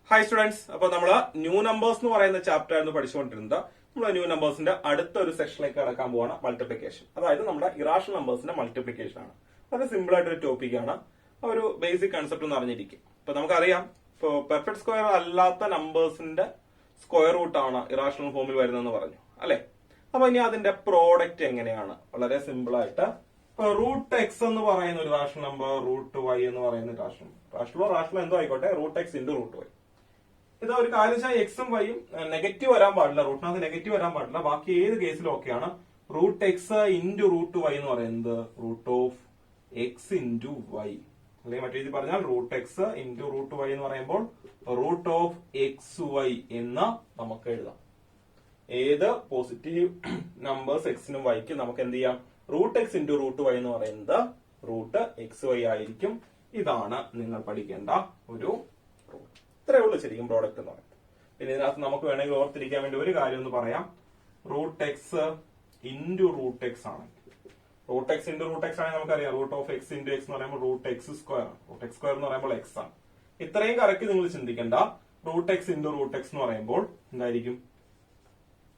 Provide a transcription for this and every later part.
Hi students. അപ്പൊ നമ്മള് new numbers എന്ന് പറയുന്ന ചാപ്റ്റർ ആയിരുന്നു പഠിച്ചുകൊണ്ടിരുന്നത്. നമ്മൾ ന്യൂ നമ്പേഴ്സിന്റെ അടുത്ത ഒരു സെക്ഷനിലേക്ക് കടക്കാൻ പോവാണ്, മൾട്ടിപ്ലിക്കേഷൻ. അതായത് നമ്മുടെ ഇറാഷണൽ നമ്പേഴ്സിന്റെ മൾട്ടിപ്ലിക്കേഷൻ ആണ്. വളരെ സിമ്പിൾ ആയിട്ടൊരു ടോപ്പിക്കാണ്. ഒരു ബേസിക് കൺസെപ്റ്റ് ഒന്ന് അറിഞ്ഞിരിക്കും. ഇപ്പൊ നമുക്കറിയാം, ഇപ്പൊ പെർഫെക്റ്റ് സ്ക്വയർ അല്ലാത്ത നമ്പേഴ്സിന്റെ സ്ക്വയർ റൂട്ട് ആണ് ഇറാഷണൽ ഫോമിൽ വരുന്നതെന്ന് പറഞ്ഞു അല്ലെ. അപ്പൊ ഇനി അതിന്റെ പ്രോഡക്റ്റ് എങ്ങനെയാണ്? വളരെ സിമ്പിൾ ആയിട്ട് റൂട്ട് എക്സ് എന്ന് പറയുന്ന ഒരു റാഷണൽ നമ്പർ, റൂട്ട് വൈ എന്ന് പറയുന്ന റാഷണൽ എന്തോ ആയിക്കോട്ടെ, root x into root y. ഇത് ഒരു കാര്യം വെച്ചാൽ എക്സും വൈയും നെഗറ്റീവ് വരാൻ പാടില്ല, റൂട്ടിനകത്ത് നെഗറ്റീവ് വരാൻ പാടില്ല. ബാക്കി ഏത് കേസിലും ഓക്കെയാണ്. Root x into root y എന്ന് പറയുന്നത് root of x into y, അല്ലെങ്കിൽ മറ്റു രീതി പറഞ്ഞാൽ root x into root y എന്ന് പറയുമ്പോൾ റൂട്ട് ഓഫ് എക്സ് വൈ എന്ന് നമുക്ക് എഴുതാം. ഏത് പോസിറ്റീവ് നമ്പേഴ്സ് എക്സിനും വൈക്കും നമുക്ക് എന്ത് ചെയ്യാം? Root x into root y എന്ന് പറയുന്നത് റൂട്ട് എക്സ് വൈ ആയിരിക്കും. ഇതാണ് നിങ്ങൾ പഠിക്കേണ്ട ഒരു റൂട്ട്. ഇത്രയേ ഉള്ളൂ ശരിക്കും പ്രോഡക്റ്റ് എന്ന് പറയുന്നത്. പിന്നെ ഇതിനകത്ത് നമുക്ക് വേണമെങ്കിൽ ഓർത്തിരിക്കാൻ വേണ്ടി ഒരു കാര്യം ഒന്ന് പറയാം. Root x into root x ആണ്. Root x into root x ആണെങ്കിൽ നമുക്കറിയാം root of x into x എന്ന് പറയുമ്പോൾ റൂട്ട് എക്സ് സ്ക്വയർ ആണ്. റൂട്ട് എക്സ് സ്ക്വയർ എന്ന് പറയുമ്പോൾ എക്സ് ആണ്. ഇത്രയും കറക്റ്റ് നിങ്ങൾ ചിന്തിക്കേണ്ട. Root x into root x എന്ന് പറയുമ്പോൾ എന്തായിരിക്കും?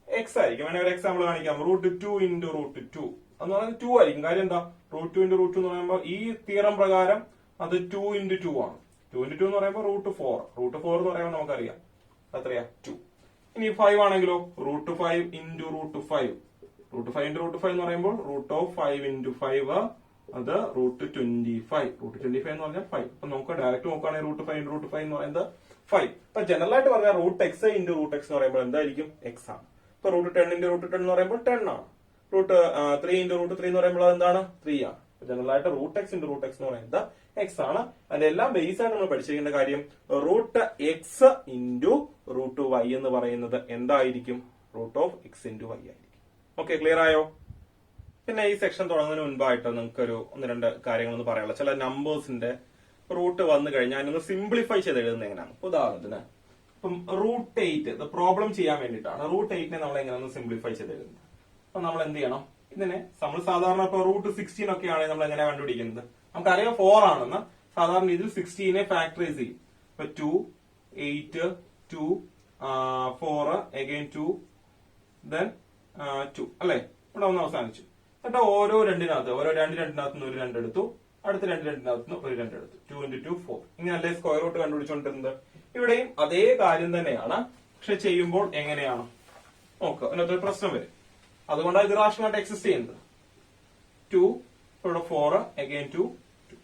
എക്സ് ആയിരിക്കും. വേണമെങ്കിൽ ഒരു എക്സാമ്പിൾ കാണിക്കാം. Root two into root two എന്ന് പറയുന്നത് 2 ആയിരിക്കും. കാര്യം എന്താ? Root two into root two എന്ന് പറയുമ്പോൾ ഈ തിയറം പ്രകാരം അത് 2 ഇൻറ്റു 2 ആണ്. 2 ഇൻറ്റു 2 എന്ന് പറയുമ്പോൾ റൂട്ട് 4. റൂട്ട് 4 എന്ന് പറയുമ്പോൾ നമുക്കറിയാം എത്രയാ? 2. ഇനി 5 ആണെങ്കിലോ root 5 into root 5. Root 5 into root 5 എന്ന് പറയുമ്പോൾ റൂട്ട് ഓഫ് 5 ഇൻറ്റു 5 അത് റൂട്ട് 25. റൂട്ട് 25 എന്ന് പറഞ്ഞാൽ 5. അപ്പൊ നമുക്ക് ഡയറക്റ്റ് നോക്കുകയാണെങ്കിൽ റൂട്ട് 5 ഇൻറ്റു റൂട്ട് 5 എന്ന് പറയുന്നത് 5. അപ്പൊ ജനറൽ ആയിട്ട് പറഞ്ഞാൽ root x into root x എന്ന് പറയുമ്പോൾ എന്തായിരിക്കും? എക്സ് ആണ്. ഇപ്പൊ റൂട്ട് 10 ഇൻറ്റു റൂട്ട് 10 എന്ന് പറയുമ്പോൾ 10 ആണ്. റൂട്ട് 3 ഇൻറ്റു റൂട്ട് 3 എന്ന് പറയുമ്പോൾ എന്താണ്? 3 ആണ്. ജനറൽ ആയിട്ട് root x into root x എന്ന് പറയുന്നത് എക്സ് ആണ്. അതിലെല്ലാം ബേസ് ആയിട്ട് നമ്മൾ പഠിച്ചിരിക്കേണ്ട കാര്യം root x into root y എന്ന് പറയുന്നത് എന്തായിരിക്കും? Root of x into y ആയിരിക്കും. ഓക്കെ, ക്ലിയർ ആയോ? പിന്നെ ഈ സെക്ഷൻ തുടങ്ങുന്നതിന് മുൻപായിട്ട് നിങ്ങൾക്ക് ഒരു 1-2 കാര്യങ്ങളൊന്ന് പറയാനുള്ള. ചില നമ്പേഴ്സിന്റെ റൂട്ട് വന്നു കഴിഞ്ഞാൽ നിങ്ങൾ സിംപ്ലിഫൈ ചെയ്ത് എഴുതുന്നത് എങ്ങനെയാണ്? ഉദാഹരണത്തിന് ഇപ്പം റൂട്ട് 8 ഇത് പ്രോബ്ലം ചെയ്യാൻ വേണ്ടിയിട്ടാണ്. റൂട്ട് 8നെ നമ്മൾ എങ്ങനെയാണ് സിംപ്ലിഫൈ ചെയ്ത് എഴുതുന്നത്? അപ്പൊ നമ്മൾ എന്ത് ചെയ്യണം? ഇതിനെ നമ്മൾ സാധാരണ ഇപ്പൊ റൂട്ട് 16 ഒക്കെ ആണെങ്കിൽ നമ്മൾ എങ്ങനെയാണ് കണ്ടുപിടിക്കുന്നത്? നമുക്കറിയാം 4 ആണെന്ന്. സാധാരണ ഇതിൽ 16നെ ഫാക്ടറൈസ് ചെയ്യും. ഇപ്പൊ 2, 8, 2, 4, again 2, then 2 അല്ലെ? ഇവിടെ ഒന്ന് അവസാനിച്ചു. എന്നിട്ട് ഓരോ രണ്ടിനകത്ത് ഒരു 2 എടുത്തു, അടുത്ത 2 ഒരു 2 എടുത്തു. 2 ഇൻറ്റു 2 4. ഇങ്ങനല്ലേ സ്ക്വയർ റൂട്ട് കണ്ടുപിടിച്ചുകൊണ്ടിരുന്നത്? ഇവിടെയും അതേ കാര്യം തന്നെയാണ്. പക്ഷെ ചെയ്യുമ്പോൾ എങ്ങനെയാണ് നോക്കുക, അതിനകത്തൊരു പ്രശ്നം വരും. അതുകൊണ്ടാണ് ഇത് റാഷണലായിട്ട് എക്സിസ്റ്റ് ചെയ്യുന്നത്. 2, ഇവിടെ 4, again 2, 2.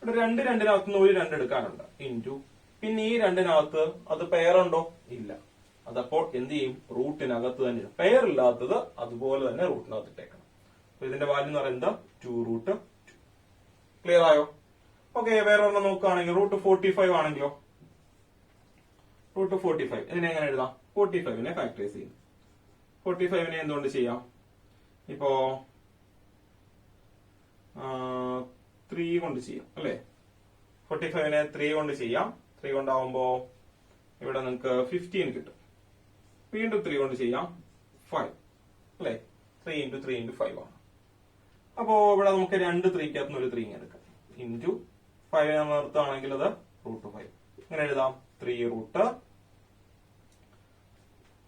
ഇവിടെ 2 രണ്ടിനകത്തുനിന്ന് ഒരു 2 എടുക്കാനുണ്ട്. ഇൻറ്റു പിന്നെ ഈ 2നകത്ത് അത് പെയറുണ്ടോ? ഇല്ല. അതപ്പോൾ എന്ത് ചെയ്യും? റൂട്ടിനകത്ത് തന്നെ ഇടും. പെയർ ഇല്ലാത്തത് അതുപോലെ തന്നെ റൂട്ടിനകത്ത് ഇട്ടേക്കണം. അപ്പൊ ഇതിന്റെ വാല്യൂ എന്ന് പറയുന്നത് 2 റൂട്ട് 2. ക്ലിയർ ആയോ? ഓക്കെ, വേറെ ഒരെണ്ണം നോക്കുകയാണെങ്കിൽ റൂട്ട് 45 ആണെങ്കിലോ? റൂട്ട് 45 ഇതിനെ എങ്ങനെ എഴുതാം? 45നെ ഫാക്ടറൈസ് ചെയ്യും. 45നെ എന്തുകൊണ്ട് ചെയ്യാം? ഇപ്പോ 3 കൊണ്ട് ചെയ്യാം അല്ലെ? 45നെ 3 കൊണ്ട് ചെയ്യാം. 3 കൊണ്ടാവുമ്പോ ഇവിടെ നിങ്ങൾക്ക് 15 കിട്ടും. വീണ്ടും 3 കൊണ്ട് ചെയ്യാം 5 അല്ലെ? 3 ഇൻറ്റു 3 ഇൻറ്റു 5 ആണ്. അപ്പോ ഇവിടെ നമുക്ക് 2 3 ഒരു 3 എടുക്കാം. ഇൻറ്റു 5 നമ്മൾ നിർത്തുകയാണെങ്കിൽ അത് റൂട്ട് 5. ഇങ്ങനെ എഴുതാം 3 റൂട്ട്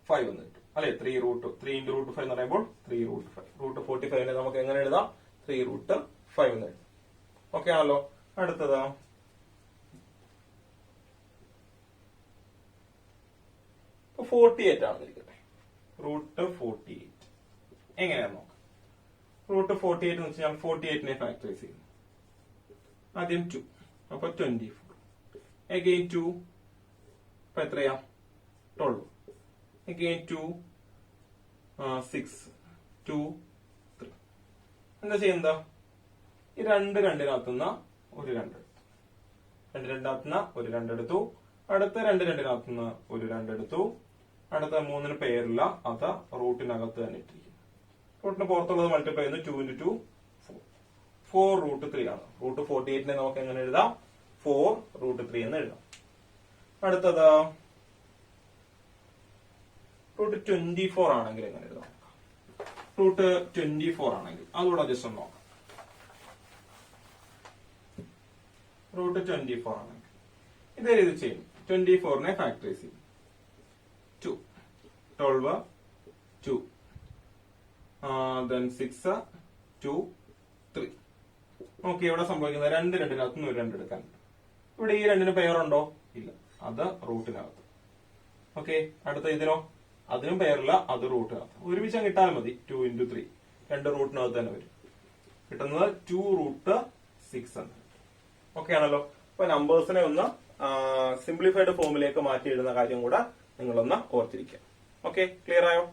5 എന്ന് കിട്ടും അല്ലെ? 3 ഇൻറ്റു റൂട്ട് 5 എന്ന് പറയുമ്പോൾ 3 റൂട്ട് 5. റൂട്ട് 45നെ നമുക്ക് എങ്ങനെ എഴുതാം? 3 റൂട്ട് 5 എന്ന് എഴുതാം. ഓക്കെ ആണല്ലോ? അടുത്തത് 48 ആണെന്നിരിക്കട്ടെ. റൂട്ട് 48 എങ്ങനെയാന്ന് നോക്കാം. റൂട്ട് 48 എന്ന് വെച്ചാൽ 48നെ ഫാക്ടറൈസ് ചെയ്യുന്നു. ആദ്യം 2, അപ്പൊ 24. അഗെയിൻ 2, അപ്പൊ എത്രയാ? 12. again 2, 6, 2, 3. എന്താ ചെയ്യുന്നത്? ഈ 2 രണ്ടിനകത്തുനിന്ന് ഒരു 2 എടുത്തു. 2 രണ്ടിനകത്തുനിന്ന് ഒരു 2 എടുത്തു. അടുത്ത 2 രണ്ടിനകത്തുനിന്ന് ഒരു 2 എടുത്തു. അടുത്ത 3ന് പേരില്ല, അത് റൂട്ടിനകത്ത് തന്നെ ഇട്ടിരിക്കും. റൂട്ടിന് പുറത്തുള്ളത് മൾട്ടിപ്ലൈ ചെയ്യുന്നു. 2 ഇൻറ്റു 2 4. 4 റൂട്ട് 3 ആണ്. റൂട്ട് 48നെ നമുക്ക് എങ്ങനെ എഴുതാം? 4 റൂട്ട് 3 എന്ന് എഴുതാം. അടുത്തത് റൂട്ട് 24 ആണെങ്കിൽ എങ്ങനെ എഴുതാം? റൂട്ട് 24 ആണെങ്കിൽ അതുകൂടെ ജസ്റ്റ് ഒന്ന് നോക്കാം. റൂട്ട് 24 ആണെങ്കിൽ ഇതേ രീതി ചെയ്യും. 24നെ ഫാക്ടറൈസ് ചെയ്യും. 2 12 2 then 6 2 3. ഓക്കെ, ഇവിടെ സംഭവിക്കുന്നത് 2 2 2 എടുക്കാൻ. ഇവിടെ ഈ 2 പെയറുണ്ടോ? ഇല്ല, അത് റൂട്ടിനകത്ത്. ഓക്കെ, അടുത്ത ഇതിനോ? അതിനും പെയറില്ല, അത് റൂട്ടിനകത്ത്. ഒരുമിച്ച് കിട്ടാൻ മതി. 2 into 3 2 റൂട്ടിനകത്ത് തന്നെ വരും. കിട്ടുന്നത് 2 root 6 എന്ന്. ഓക്കെ ആണല്ലോ. അപ്പൊ നമ്പേഴ്സിനെ ഒന്ന് സിംപ്ലിഫൈഡ് ഫോമിലേക്ക് മാറ്റി എഴുതുന്ന കാര്യം കൂടെ നിങ്ങളൊന്ന് ഓർത്തിരിക്കുക. ഓക്കെ, ക്ലിയർ ആയോ?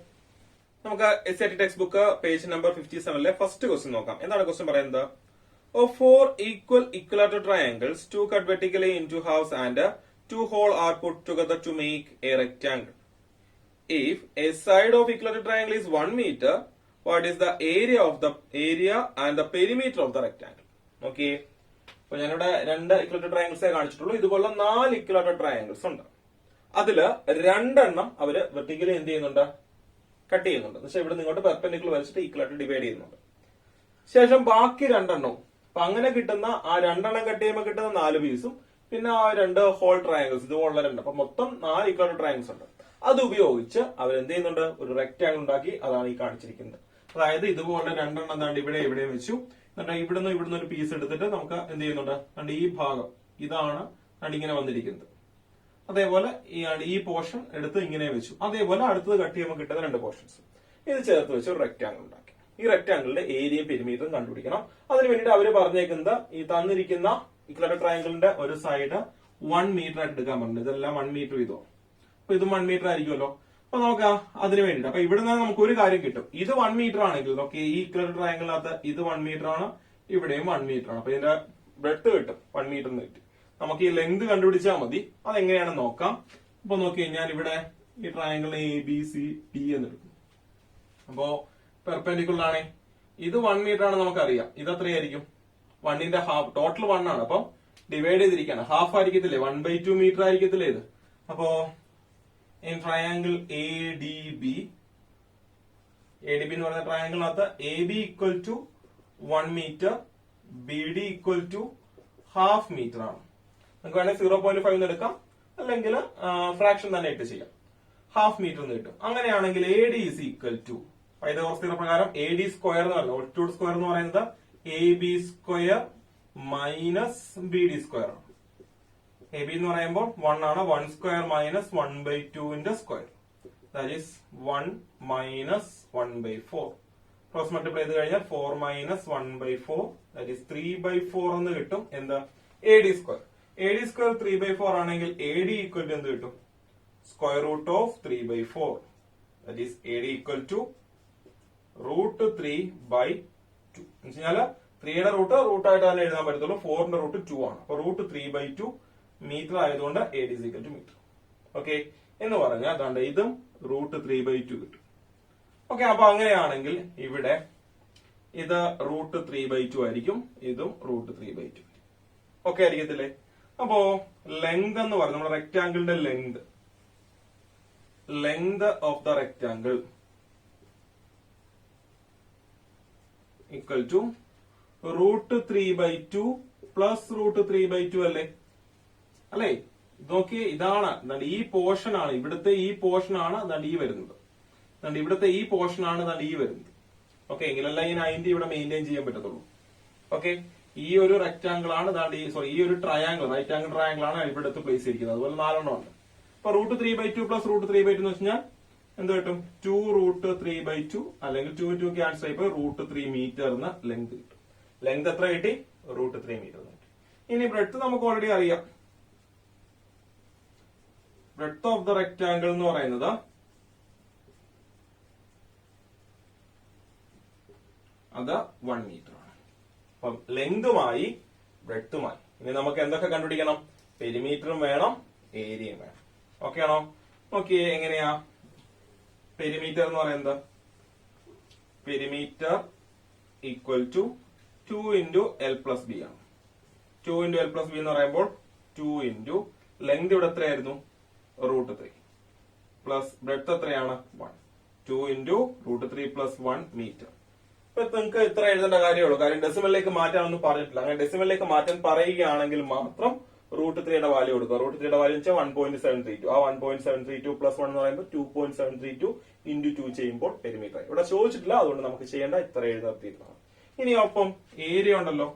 നമുക്ക് SAT text book page number 57 first question നോക്കാം. എന്താണ് ക്വസ്റ്റ്യൻ പറയുന്നത്? Of 4 equal equilateral triangles, 2 cut vertically into halves and 2 holes are put together to make a rectangle. If a side of equilateral triangle is 1 meter, what is the area and the perimeter of the rectangle? Okay. അപ്പൊ ഞാനിവിടെ 2 ഇക്വലാറ്റർ ട്രയാങ്കിൾസേ കാണിച്ചിട്ടുള്ളൂ. ഇതുപോലെ 4 ഇക്വലാറ്റർ triangles ഉണ്ട്. അതില് 2 എണ്ണം അവര് vertically എന്ത് ചെയ്യുന്നുണ്ട്? Cut ചെയ്യുന്നുണ്ട്. പക്ഷെ ഇവിടെ നിങ്ങോട്ട് പെർപെൻഡിക്കുലർ വരച്ചിട്ട് ഈക്വലാറ്റർ ഡിവൈഡ് ചെയ്യുന്നുണ്ട്. ശേഷം ബാക്കി 2 എണ്ണവും. അപ്പൊ അങ്ങനെ കിട്ടുന്ന ആ 2 എണ്ണം കട്ട് ചെയ്യുമ്പോൾ കിട്ടുന്ന 4 പീസും പിന്നെ ആ 2 ഹോൾ ട്രയാങ്കിൾസ് ഇതുപോലുള്ള 2. അപ്പൊ മൊത്തം 4 ഇക്വലാറ്റർ ട്രയാങ്കിൾസ് ഉണ്ട്. അത് ഉപയോഗിച്ച് അവർ എന്ത് ചെയ്യുന്നുണ്ട്? ഒരു റെക്ടാങ്കിൾ ഉണ്ടാക്കി. അതാണ് ഈ കാണിച്ചിരിക്കുന്നത്. അതായത് ഇതുപോലെ 2 എണ്ണം എന്താണ്ട് ഇവിടെയും വെച്ചു. എന്നിട്ട് ഇവിടുന്ന് ഒരു പീസ് എടുത്തിട്ട് നമുക്ക് എന്ത് ചെയ്യുന്നുണ്ട്? കണ്ട് ഈ ഭാഗം ഇതാണ് ഇങ്ങനെ വന്നിരിക്കുന്നത്. അതേപോലെ ഈ പോർഷൻ എടുത്ത് ഇങ്ങനെ വെച്ചു. അതേപോലെ അടുത്തത് കട്ട് ചെയ്യുമ്പോൾ കിട്ടുന്ന 2 പോർഷൻസ് ഇത് ചേർത്ത് വെച്ച് ഒരു റെക്ടാങ്കിൾ ഉണ്ടാക്കി. ഈ റെക്ടാങ്കിളിന്റെ ഏരിയയും പെരിമീറ്ററും കണ്ടുപിടിക്കണം. അതിന് വേണ്ടിയിട്ട് അവര് പറഞ്ഞേക്കുന്നത് ഈ തന്നിരിക്കുന്ന ഇക്വലാറ്റർ ട്രയാങ്കിളിന്റെ ഒരു സൈഡ് 1 മീറ്റർ ആയിട്ട് എടുക്കാൻ പറഞ്ഞു. ഇതെല്ലാം 1 മീറ്റർ വീതം. അപ്പൊ ഇതും 1 മീറ്റർ ആയിരിക്കുമല്ലോ. അപ്പൊ നമുക്ക് അതിന് വേണ്ടിട്ട് അപ്പൊ ഇവിടെ നിന്ന് നമുക്ക് ഒരു കാര്യം കിട്ടും. ഇത് 1 മീറ്റർ ആണെങ്കിൽ ഓക്കെ, ഈ ഇക്വലാറ്റർ ട്രയാങ്കിളിനകത്ത് ഇത് 1 മീറ്റർ ആണ്, ഇവിടെയും 1 മീറ്റർ ആണ്. അപ്പൊ ഇതിന്റെ ബ്രെഡ്ത്ത് കിട്ടും 1 മീറ്റർ എന്ന് കിട്ടും. നമുക്ക് ഈ ലെങ്ത് കണ്ടുപിടിച്ചാൽ മതി. അതെങ്ങനെയാണെന്ന് നോക്കാം. അപ്പൊ നോക്കി ഞാൻ ഇവിടെ ഈ ട്രയാങ്കിളിനെ ABCD എന്ന് എടുക്കും. അപ്പോ പെർപെൻഡിക്കുലർ ആണ്. ഇത് 1 മീറ്റർ ആണ് നമുക്കറിയാം. ഇത് എത്രയായിരിക്കും? 1ന്റെ ഹാഫ്. ടോട്ടൽ 1 ആണ്. അപ്പൊ ഡിവൈഡ് ചെയ്തിരിക്കുകയാണ്. ഹാഫ് ആയിരിക്കത്തില്ലേ? 1/2 മീറ്റർ ആയിരിക്കത്തില്ലേ ഇത്? അപ്പോ in triangle ADB എന്ന് പറയുന്ന ട്രയാങ്കിളിനകത്ത് AB equal to 1 meter, BD equal to half metre ആണ്. നമുക്ക് വേണമെങ്കിൽ 0.5 എന്ന് എടുക്കാം, അല്ലെങ്കിൽ ഫ്രാക്ഷൻ തന്നെ ഇട്ട് ചെയ്യാം. ഹാഫ് മീറ്റർ എന്ന് കിട്ടും. അങ്ങനെയാണെങ്കിൽ AD is equal to Pythagoras പ്രകാരം AD സ്ക്വയർ എന്ന് പറയുന്നത് ഓൾട്ടിറ്റ്യൂഡ് സ്ക്വയർ എന്ന് പറയുന്നത് AB square minus BD square ആണ്. AB എന്ന് പറയുമ്പോൾ 1 ആണ്. 1 square minus 1/2 square, that is 1 minus 1/4. Cross multiply ചെയ്ത് കഴിഞ്ഞാൽ 4 മൈനസ് 1/4 ദാറ്റ് ഈസ് 3/4 എന്ന് കിട്ടും. എന്താ? AD square. AD സ്ക്വയർ 3/4 ആണെങ്കിൽ AD ഈക്വൽ ടു എന്ത് കിട്ടും? Square root of 3/4 that is AD equal to √3/2. എന്ന് വെച്ചാൽ 3യുടെ റൂട്ടായിട്ട് തന്നെ എഴുതാൻ പറ്റത്തുള്ളൂ. 4ന്റെ റൂട്ട് 2 ആണ്. അപ്പൊ √3/2 മീറ്റർ ആയതുകൊണ്ട് AD is equal to metre. Okay എന്ന് പറഞ്ഞാൽ അതാണ്ട് ഇതും √3/2 കിട്ടും. ഓക്കെ, അപ്പൊ അങ്ങനെയാണെങ്കിൽ ഇവിടെ ഇത് √3/2 ആയിരിക്കും, ഇതും √3/2. ഓക്കെ ആയിരിക്കത്തില്ലേ? അപ്പോ ലെങ്ത് എന്ന് പറയുന്നത് നമ്മുടെ റെക്ടാങ്കിളിന്റെ length of the rectangle equal to √3/2 plus √3/2 അല്ലേ? നോക്കിയേ, ഇതാണ് ഈ പോർഷൻ ആണ്. ഇവിടുത്തെ ഈ പോർഷൻ ആണ് ഈ വരുന്നത്. ഇവിടുത്തെ ഈ പോർഷൻ ആണ് ഈ വരുന്നത്. ഓക്കെ, എങ്കിലല്ല ഈ 90 ഇവിടെ മെയിൻറ്റെയിൻ ചെയ്യാൻ പറ്റത്തുള്ളൂ. ഓക്കെ, ഈ ഒരു റെക്ടാങ്കിൾ ആണ് ഈ ഒരു ട്രയാങ്കിൾ, റൈറ്റ് ആംഗിൾ ട്രയാങ്കിൾ ആണ് ഇവിടുത്തെ പ്ലേസ് ചെയ്തിരിക്കുന്നത്. അതുപോലെ 4 എണ്ണം ഉണ്ട്. അപ്പൊ √3/2 പ്ലസ് √3/2 എന്ന് വെച്ചാൽ എന്ത് കിട്ടും? 2√3/2 അല്ലെങ്കിൽ 2 ക്യാൻസൽ ആയിപ്പോ √3 മീറ്റർ എന്ന ലെങ്ത് കിട്ടും. ലെങ്ത് എത്ര കിട്ടി? √3 മീറ്റർ കിട്ടി. ഇനി ബ്രെഡ്ത്ത് നമുക്ക് ഓൾറെഡി അറിയാം. ബ്രെഡ്ത്ത് ഓഫ് ദ റെക്ടാങ്കിൾ എന്ന് പറയുന്നത് അത് 1 മീറ്റർ ആണ്. അപ്പം ലെങ്തുമായി ബ്രെഡ്ത്തുമായി ഇനി നമുക്ക് എന്തൊക്കെ കണ്ടുപിടിക്കണം? പെരിമീറ്ററും വേണം, ഏരിയയും വേണം. ഓക്കെ ആണോ? നോക്കിയേ, എങ്ങനെയാ പെരിമീറ്റർ എന്ന് പറയുന്നത്? Perimeter equal to 2 into L+B ആണ്. 2 into L+B എന്ന് പറയുമ്പോൾ 2 into ലെങ്ത് ഇവിടെ എത്രയായിരുന്നു? √3 പ്ലസ് ബ്രെഡ്ത്ത് എത്രയാണ്? 1. 2 into √3 പ്ലസ് 1 മീറ്റർ. ഇപ്പൊ നിങ്ങൾക്ക് ഇത്ര എഴുതേണ്ട കാര്യമുള്ളൂ. കാര്യം ഡെസിമലിലേക്ക് മാറ്റാനൊന്നും പറഞ്ഞിട്ടില്ല. അങ്ങനെ ഡെസിമലിലേക്ക് മാറ്റാൻ പറയുകയാണെങ്കിൽ മാത്രം √3 വാല്യൂ കൊടുക്കുക. √3 വാല്യൂ വെച്ചാൽ 1.732. ആ 1.732 പ്ലസ് 1 എന്ന് പറയുമ്പോൾ 2.732 ഇൻറ്റു 2 ചെയ്യുമ്പോൾ പെരിമീറ്റർ. ഇവിടെ ചോദിച്ചിട്ടില്ല, അതുകൊണ്ട് നമുക്ക് ചെയ്യേണ്ട ഇത്ര എഴുതിയിരുന്നതാണ്. ഇനി ഒപ്പം ഏരിയ ഉണ്ടല്ലോ.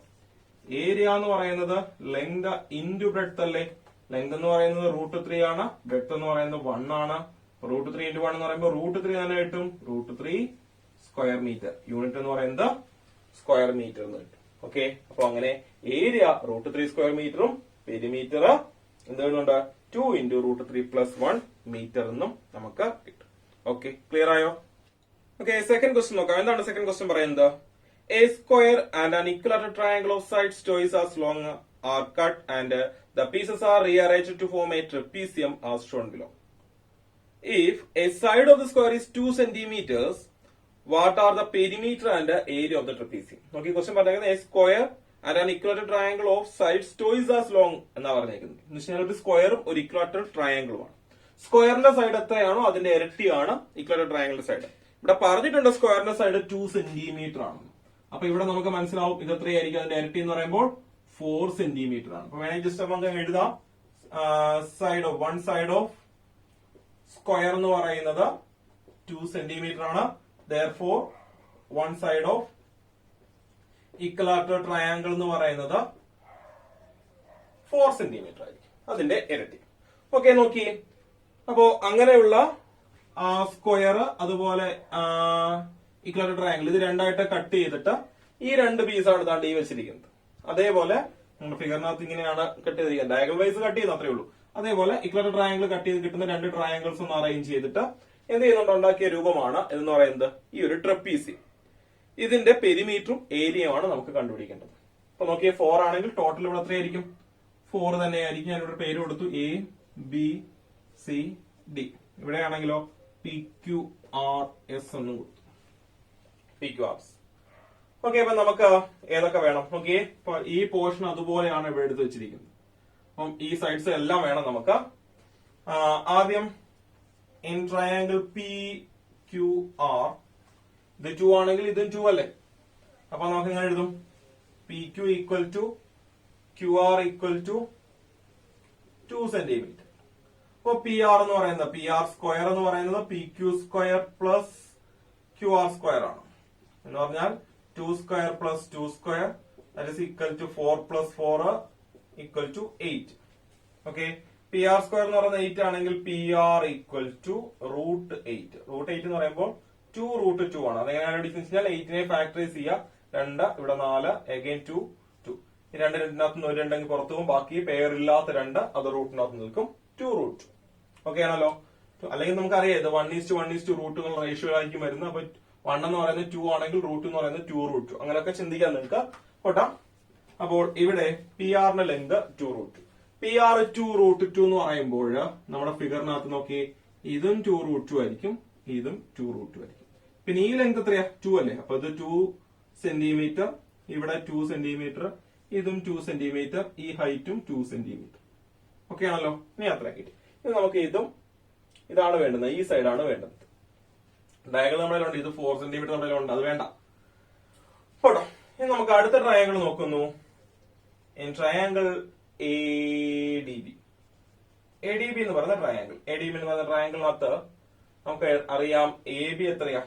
ഏരിയ എന്ന് പറയുന്നത് ലെങ്ത് ഇൻറ്റു ബ്രെഡ്ത്ത് അല്ലേ. ലെങ്ത് എന്ന് പറയുന്നത് √3 ആണ്, ബ്രെഡ്ത്ത് എന്ന് പറയുന്നത് 1 ആണ്. √3 ഇൻറ്റു 1 എന്ന് പറയുമ്പോൾ √3 തന്നെ കിട്ടും. √3 സ്ക്വയർ മീറ്റർ. യൂണിറ്റ് എന്ന് പറയുന്നത് സ്ക്വയർ മീറ്റർ എന്ന് കിട്ടും. ഓക്കെ, അപ്പൊ അങ്ങനെ ഏരിയ √3 സ്ക്വയർ മീറ്ററും പെരിമീറ്റർ എന്ത് വരുന്നുണ്ട് 2 ഇൻറ്റു √3 പ്ലസ് 1 മീറ്റർ എന്നും നമുക്ക് കിട്ടും. ഓക്കെ, ക്ലിയർ ആയോ? ഓക്കെ, സെക്കൻഡ് ക്വസ്റ്റ്യൻ നോക്കാം. എന്താണ് സെക്കൻഡ് ക്വസ്റ്റ്യൻ പറയുന്നത്? A square and an equilateral triangle of sides twice as long are cut and the pieces are rearranged to form a trapezium as shown below. If a side of the square is 2 centimeters, what are the perimeter and the area of the trapezium? Okay, question പറഞ്ഞേക്കുന്നത് a square and an equilateral triangle of sides twice as long എന്നാ പറഞ്ഞേക്കുന്നത്. എന്ന് വെച്ചാൽ ഒരു സ്ക്വയറും ഒരു equilateral ട്രയാങ്കിളുമാണ്. സ്ക്വയറിന്റെ side എത്രയാണോ അതിന്റെ ഇരട്ടിയാണ് ഇക്വലാറ്ററൽ ട്രയാങ്കിളിന്റെ സൈഡ്. ഇവിടെ പറഞ്ഞിട്ടുണ്ട് സ്ക്വയറിന്റെ സൈഡ് 2 സെന്റിമീറ്റർ ആണ്. അപ്പൊ ഇവിടെ നമുക്ക് മനസ്സിലാവും ഇത് എത്രയായിരിക്കും, അതിന്റെ ഇരട്ടി എന്ന് പറയുമ്പോൾ 4 സെന്റിമീറ്റർ ആണ്. അപ്പൊ വേണമെങ്കിൽ ജസ്റ്റ് നമുക്ക് എഴുതാം, side of one side of square എന്ന് പറയുന്നത് 2 സെന്റിമീറ്റർ ആണ്. therefore one side of equilateral triangle എന്ന് പറയുന്നത് 4 സെന്റിമീറ്റർ ആയിരിക്കും, അതിന്റെ ഇരട്ടി. ഓക്കെ, നോക്കി. അപ്പോ അങ്ങനെയുള്ള സ്ക്വയർ അതുപോലെ ഇക്വലാറ്ററൽ ട്രയാങ്കിൾ ഇത് രണ്ടായിട്ട് കട്ട് ചെയ്തിട്ട് ഈ രണ്ട് പീസാണ് താണ്ട് ഈ വെച്ചിരിക്കുന്നത്. അതേപോലെ നമ്മുടെ ഫിഗറിനകത്ത് ഇങ്ങനെയാണ് കട്ട് ചെയ്തിരിക്കുന്നത്, ഡയഗണൽ വൈസ് കട്ട് ചെയ്യുന്ന അത്രേ ഉള്ളൂ. അതേപോലെ ഇക്വലാറ്ററൽ ട്രയാങ്കിൾ കട്ട് ചെയ്ത് കിട്ടുന്ന രണ്ട് ട്രയാങ്കിൾസ് ഒന്ന് അറേഞ്ച് ചെയ്തിട്ട് എന്ത് ചെയ്യുന്നുണ്ട് ഉണ്ടാക്കിയ രൂപമാണ് എന്ന് പറയുന്നത് ഈ ഒരു ട്രപ്പീസിയം. ഇതിന്റെ പെരിമീറ്ററും ഏരിയയുമാണ് നമുക്ക് കണ്ടുപിടിക്കേണ്ടത്. അപ്പൊ നോക്കിയേ, 4 ആണെങ്കിൽ ടോട്ടൽ ഇവിടെ എത്രയായിരിക്കും? 4 തന്നെയായിരിക്കും. ഞാനിവിടെ പേര് കൊടുത്തു ABCD. ഇവിടെയാണെങ്കിലോ PQRS എന്നും കൊടുത്തു. PQRS. ഓക്കെ, അപ്പൊ നമുക്ക് ഏതൊക്കെ വേണം? ഓക്കെ, ഇപ്പൊ ഈ പോർഷൻ അതുപോലെയാണ് ഇവിടെ എടുത്ത് വെച്ചിരിക്കുന്നത്. അപ്പം ഈ സൈഡ്സ് എല്ലാം വേണം നമുക്ക്. ആദ്യം ഇൻ ട്രയാങ്കിൾ PQR ഇത് 2 ആണെങ്കിൽ ഇതും 2 അല്ലേ. അപ്പൊ നമുക്ക് ഇങ്ങനെ എഴുതും, PQ equal to QR equal to 2 centimetre. അപ്പൊ PR എന്ന് പറയുന്നത് PR സ്ക്വയർ എന്ന് പറയുന്നത് PQ square plus QR square ആണ്. എന്ന് പറഞ്ഞാൽ 2 square plus 2 square that is equal to 4 plus 4 equal to 8. Okay, PR square എന്ന് പറയുന്നത് 8 ആണെങ്കിൽ PR ഈക്വൽ ടു √8. √8 എന്ന് പറയുമ്പോൾ 2 √2 ആണ്. അതെങ്ങനെയാണ് വെച്ചാൽ 8നെ ഫാക്ടറൈസ് ചെയ്യുക, 2 ഇവിടെ 4 അഗൈൻ 2 2. ഈ രണ്ടിനകത്ത് നിന്ന് ഒരു രണ്ടെങ്കിൽ പുറത്തു പോകും, ബാക്കി പെയർ ഇല്ലാത്ത 2 അത് റൂട്ടിനകത്ത് നിൽക്കും 2 √2. ഓക്കെ ആണല്ലോ. അല്ലെങ്കിൽ നമുക്കറിയാം ഇത് 1:1:2 റൂട്ടുകൾ റേഷ്യോ ആയിരിക്കും വരുന്നത്. അപ്പൊ 1 എന്ന് പറയുന്നത് 2 ആണെങ്കിൽ √2 എന്ന് പറയുന്നത് 2 √2. അങ്ങനെയൊക്കെ ചിന്തിക്കാൻ നിങ്ങൾക്ക് പോട്ടാ. അപ്പോൾ ഇവിടെ PR-ന്റെ ലെങ്ത് 2 √2. PR 2 √2 എന്ന് പറയുമ്പോൾ നമ്മുടെ ഫിഗറിനകത്ത് നോക്കി ഇതും 2 √2 ആയിരിക്കും, ഇതും 2 √2 ആയിരിക്കും. പിന്നെ ഈ ലെങ്ത് എത്രയാ? 2 അല്ലേ. അപ്പൊ ഇത് 2 സെന്റിമീറ്റർ, ഇവിടെ 2 സെന്റിമീറ്റർ, ഇതും 2 സെന്റിമീറ്റർ, ഈ ഹൈറ്റും 2 സെന്റിമീറ്റർ. ഓക്കെ ആണല്ലോ. ഇനി അത്ര കിട്ടി. ഇനി നമുക്ക് ഇതാണ് വേണ്ടുന്നത്, ഈ സൈഡാണ് വേണ്ടത്. ഡയഗണൽ നമ്മുടെ ഉണ്ട്, ഇത് 4 സെന്റിമീറ്റർ നമ്മുടെ ഉണ്ട്, അത് വേണ്ട പോട്ടോ. ഇനി നമുക്ക് അടുത്ത ട്രയാങ്കിൾ നോക്കുന്നു. ട്രയാങ്കിൾ ADB എന്ന് പറയുന്ന ട്രയാങ്കിൾ. ADB എന്ന് പറയുന്ന ട്രയാങ്കിളിനകത്ത് നമുക്ക് അറിയാം AB എത്രയാ?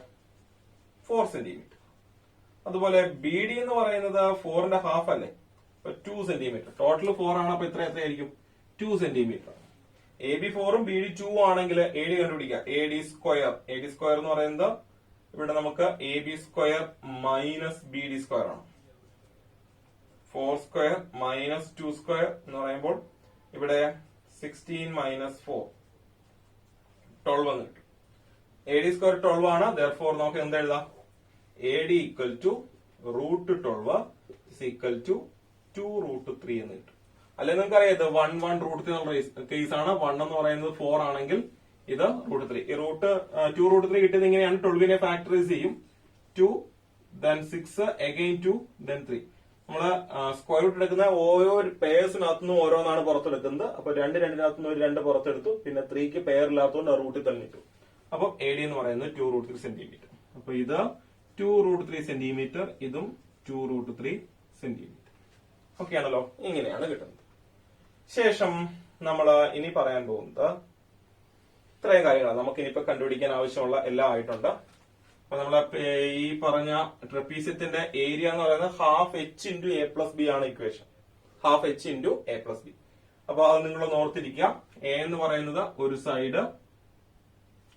4 സെന്റിമീറ്റർ. അതുപോലെ BD എന്ന് പറയുന്നത് 4ന്റെ ഹാഫ് അല്ലേ, 2 സെന്റിമീറ്റർ. ടോട്ടൽ 4 ആണ്, അപ്പൊ എത്രയായിരിക്കും? 2 സെന്റിമീറ്റർ. AB 4ഉം BD 2 ആണെങ്കിൽ AD കണ്ടുപിടിക്കാം. AD സ്ക്വയർ എന്ന് പറയുന്നത് ഇവിടെ നമുക്ക് AB square minus BD square ആണ്. 4 സ്ക്വയർ മൈനസ് 2 സ്ക്വയർ എന്ന് പറയുമ്പോൾ ഇവിടെ 16 മൈനസ് 4 12 എന്ന് കിട്ടും. AD സ്ക്വയർ 12 ആണ്. therefore നമുക്ക് എന്ത് എഴുതാം? AD equal to √12 equal to 2 √3 എന്ന് കിട്ടും. അല്ലെങ്കിൽ നമുക്കറിയാം ഇത് 1 √3 കേസ് ആണ്. 1 എന്ന് പറയുന്നത് 4 ആണെങ്കിൽ ഇത് √3. ഈ 2 √3 കിട്ടിയത് ഇങ്ങനെയാണ്. 12നെ ഫാക്ടറൈസ് ചെയ്യും. 2 then 6 again 2 then 3. നമ്മള് സ്ക്വയർ റൂട്ട് എടുക്കുന്ന ഓരോ പേഴ്സിനകത്തുനിന്നും ഓരോന്നാണ് പുറത്തെടുക്കുന്നത്. അപ്പൊ രണ്ടിനകത്തുനിന്ന് ഒരു 2 പുറത്തെടുത്തു. പിന്നെ 3ക്ക് പെയർ ഇല്ലാത്തതുകൊണ്ട് ആ റൂട്ടിൽ തന്നെ ഇട്ടു. അപ്പൊ AD എന്ന് പറയുന്നത് 2 √3 സെന്റിമീറ്റർ. അപ്പൊ ഇത് 2 √3 സെന്റിമീറ്റർ, ഇതും 2 √3 സെന്റിമീറ്റർ. ഓക്കെ ആണല്ലോ. ഇങ്ങനെയാണ് കിട്ടുന്നത്. ശേഷം നമ്മൾ ഇനി പറയാൻ പോകുന്നത് ഇത്രയും കാര്യങ്ങളാണ്. നമുക്ക് ഇനിയിപ്പോ കണ്ടുപിടിക്കാൻ ആവശ്യമുള്ള എല്ലാം ആയിട്ടുണ്ട്. അപ്പൊ നമ്മളെ ഈ പറഞ്ഞ ട്രപ്പീസിയത്തിന്റെ ഏരിയ എന്ന് പറയുന്നത് half h into a plus b ആണ് equation. Half h into a plus b. അപ്പൊ അത് നിങ്ങൾ ഓർത്തിരിക്കുക. എ എന്ന് പറയുന്നത് ഒരു സൈഡ്,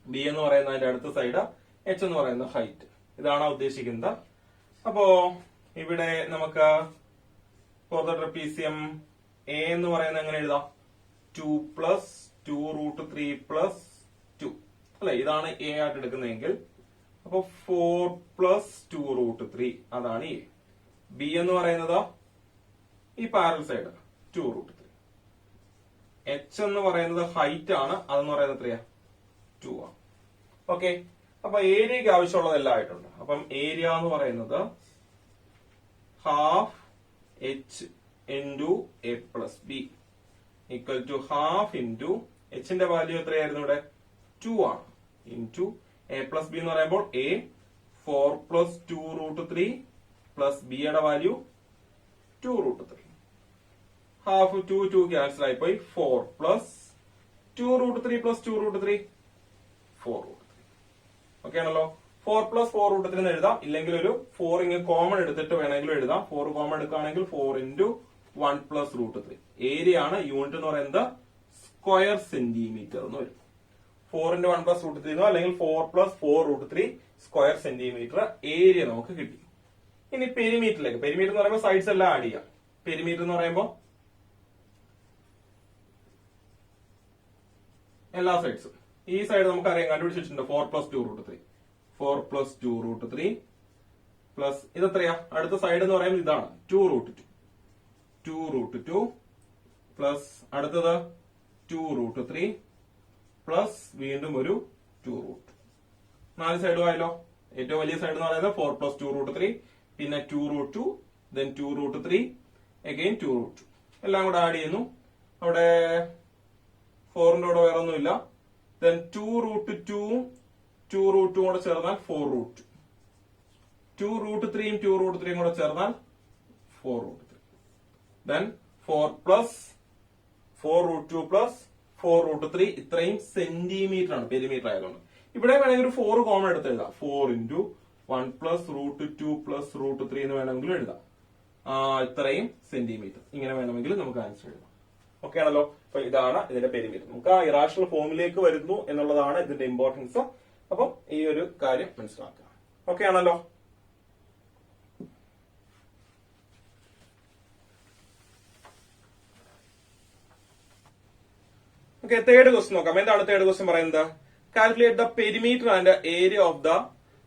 ബി എന്ന് പറയുന്നത് അതിന്റെ അടുത്ത സൈഡ്, എച്ച് എന്ന് പറയുന്നത് ഹൈറ്റ്. ഇതാണ് ഉദ്ദേശിക്കുന്നത്. അപ്പോ ഇവിടെ നമുക്ക് ഫോർ ദ ട്രപ്പീസിയം എ എന്ന് പറയുന്നത് എങ്ങനെ എഴുതാം? 2 പ്ലസ് 2 റൂട്ട് 3 പ്ലസ് 2 അല്ലെ, ഇതാണ് എ ആയിട്ട് എടുക്കുന്നതെങ്കിൽ. അപ്പൊ 4 പ്ലസ് 2 റൂട്ട് 3 അതാണ് എ. ബി എന്ന് പറയുന്നത് ഈ പാരൽ സൈഡ് 2 റൂട്ട് 3. എച്ച് എന്ന് പറയുന്നത് ഹൈറ്റ് ആണ്, അതെന്ന് പറയുന്നത് എത്രയാ? 2 ആണ്. ഓക്കെ, അപ്പൊ ഏരിയക്ക് ആവശ്യമുള്ളതെല്ലാം ആയിട്ടുണ്ട്. അപ്പം ഏരിയ എന്ന് പറയുന്നത് half h into a plus b equal to half into എച്ചിന്റെ വാല്യൂ എത്രയായിരുന്നു ഇവിടെ? 2 ആണ്. ഇൻറ്റു എ പ്ലസ് ബി എന്ന് പറയുമ്പോൾ എ 4 പ്ലസ് 2 റൂട്ട് 3 പ്ലസ് ബിയുടെ വാല്യൂ 2 റൂട്ട് 3. ഹാഫ് 2 ക്യാൻസൽ ആയിപ്പോയി. 4 plus 2 root 3 plus 2 root 3 4 root 3. Okay ആണല്ലോ. 4 പ്ലസ് 4 റൂട്ട് 3 എന്ന് എഴുതാം. ഇല്ലെങ്കിൽ ഒരു 4 ഇങ്ങനെ കോമൺ എടുത്തിട്ട് വേണമെങ്കിലും എഴുതാം. 4 കോമൺ എടുക്കുകയാണെങ്കിൽ 4 ഇൻറ്റു 1 പ്ലസ് റൂട്ട് 3. ഏരിയ ആണ്. യൂണിറ്റ് എന്ന് പറയുന്നത് സ്ക്വയർ സെന്റിമീറ്റർ എന്ന് വരും. 4 ഇൻറ്റു 1 പ്ലസ് റൂട്ട് 3 എന്നോ അല്ലെങ്കിൽ 4 plus 4 root 3 square centimetre area നമുക്ക് കിട്ടി. ഇനി പെരിമീറ്ററിലേക്ക്. പെരിമീറ്റർ എന്ന് പറയുമ്പോൾ സൈഡ്സ് എല്ലാം ആഡ് ചെയ്യാം. പെരിമീറ്റർ എന്ന് പറയുമ്പോൾ എല്ലാ സൈഡ്സും. ഈ സൈഡ് നമുക്ക് അറിയാം, കണ്ടുപിടിച്ചിട്ടുണ്ട്. 4 plus 2 root 3. 4 plus 2 root 3 plus ഇതെത്രയാ? അടുത്ത സൈഡ് എന്ന് പറയുമ്പോൾ ഇതാണ് 2 റൂട്ട് 2. 2 റൂട്ട് 2 പ്ലസ് അടുത്തത് 2 റൂട്ട് 3 പ്ലസ് വീണ്ടും ഒരു 2 റൂട്ട്. 4 സൈഡും ആയല്ലോ. ഏറ്റവും വലിയ സൈഡ് എന്ന് പറയുന്നത് 4 പ്ലസ് 2 റൂട്ട് 3, പിന്നെ 2 root 2, then 2 root 3, again 2 root 2. എല്ലാം കൂടെ ആഡ് ചെയ്യുന്നു. അവിടെ 4ന്റെ കൂടെ വേറെ ഒന്നുമില്ല. then 2 റൂട്ട് 2ഉം 2 റൂട്ട് 2 കൂടെ ചേർന്നാൽ 4 റൂട്ട് 2 റൂട്ട് 3യും 2 റൂട്ട് 3യും കൂടെ ചേർന്നാൽ 4 root 3. then 4 plus 4 root 2 plus 4 root 3 ഇത്രയും സെന്റിമീറ്റർ ആണ് പെരിമീറ്റർ ആയതുകൊണ്ട്. ഇവിടെ വേണമെങ്കിൽ ഒരു 4 കോമൺ എടുത്ത് എഴുതാം. 4 into 1 plus root 2 plus root 3 എന്ന് വേണമെങ്കിലും എഴുതാം. ഇത്രയും സെന്റിമീറ്റർ ഇങ്ങനെ വേണമെങ്കിൽ നമുക്ക് ആൻസർ എഴുതാം. ഓക്കെ ആണല്ലോ. അപ്പൊ ഇതാണ് ഇതിന്റെ പെരിമീറ്റർ. നമുക്ക് ആ ഇറാഷണൽ ഫോമിലേക്ക് വരുന്നു എന്നുള്ളതാണ് ഇതിന്റെ ഇമ്പോർട്ടൻസ്. അപ്പം ഈ ഒരു കാര്യം മനസ്സിലാക്കുക. ഓക്കെ ആണല്ലോ. ഓക്കെ, തേർഡ് ക്വസ്റ്റ്യൻ നോക്കാം. എന്താണ് തേർഡ് ക്വസ്റ്റ്യൻ പറയുന്നത്? Calculate the perimeter and area of the